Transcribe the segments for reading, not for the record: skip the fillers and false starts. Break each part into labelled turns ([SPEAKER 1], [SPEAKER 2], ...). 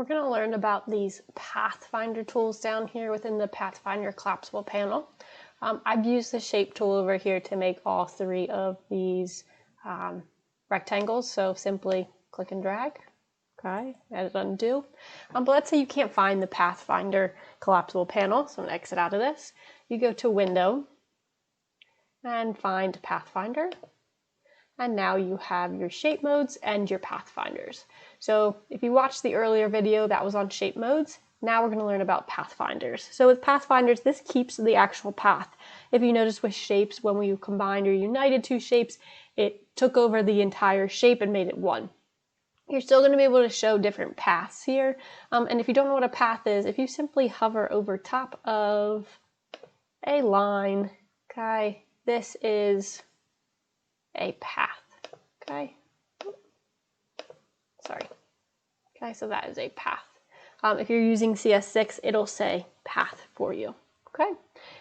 [SPEAKER 1] we're going to learn about these Pathfinder tools down here within the Pathfinder collapsible panel. I've used the shape tool over here to make all three of these rectangles, so simply click and drag. Okay, edit, undo. But let's say you can't find the Pathfinder collapsible panel, so I'm going to exit out of this. You go to Window and find Pathfinder. And now you have your shape modes and your pathfinders. So if you watched the earlier video that was on shape modes, now we're going to learn about pathfinders. So with pathfinders, this keeps the actual path. If you notice with shapes, when we combined or united two shapes, it took over the entire shape and made it one. You're still going to be able to show different paths here. And if you don't know what a path is, if you simply hover over top of a line, okay, this is a path, okay? Sorry. Okay, so that is a path. If you're using CS6, it'll say path for you, okay?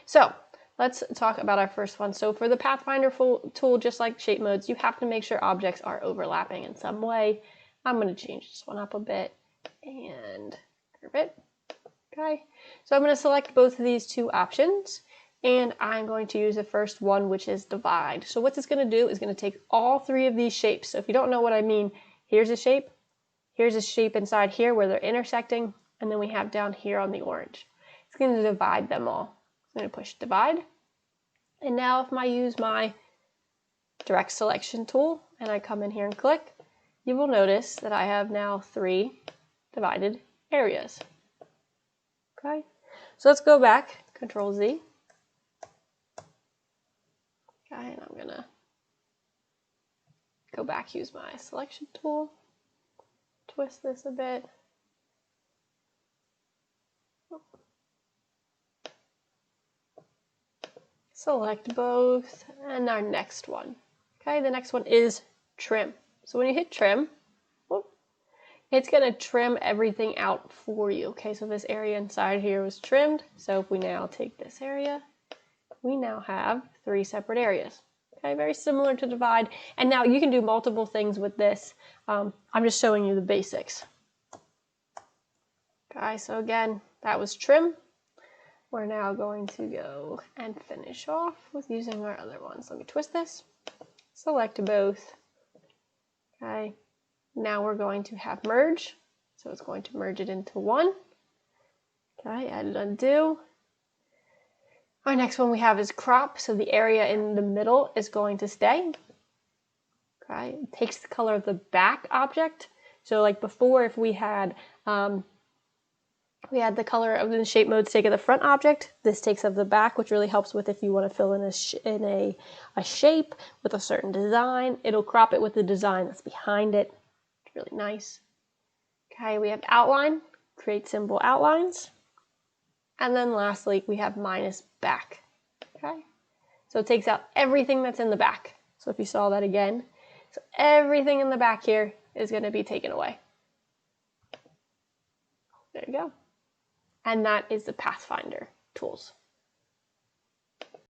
[SPEAKER 1] So let's talk about our first one. So for the Pathfinder tool, just like shape modes, you have to make sure objects are overlapping in some way. I'm going to change this one up a bit and curve it, okay? So I'm going to select both of these two options. And I'm going to use the first one, which is divide. So what it's going to do is going to take all three of these shapes. So if you don't know what I mean, here's a shape inside here where they're intersecting, and then we have down here on the orange. It's going to divide them all. I'm going to push divide. And now if I use my direct selection tool and I come in here and click, you will notice that I have now three divided areas. Okay, so let's go back, Control Z. Okay, and I'm gonna go back, use my selection tool, twist this a bit. Select both, and our next one. Okay, the next one is trim. So when you hit trim, it's gonna trim everything out for you. Okay, so this area inside here was trimmed. So if we now take this area, we now have three separate areas. Okay, very similar to divide. And now you can do multiple things with this. I'm just showing you the basics. Okay, so again, that was trim. We're now going to go and finish off with using our other ones. Let me twist this, select both. Okay, now we're going to have merge. So it's going to merge it into one. Okay, edit, undo. Our next one we have is crop, so the area in the middle is going to stay. Okay, it takes the color of the back object. So like before, if we had the color of the shape modes take of the front object, this takes of the back, which really helps with if you want to fill in a shape with a certain design. It'll crop it with the design that's behind it. It's really nice. Okay, we have outline, create symbol outlines. And then lastly, we have minus back, okay? So it takes out everything that's in the back. So if you saw that again, so everything in the back here is going to be taken away. There you go. And that is the Pathfinder tools.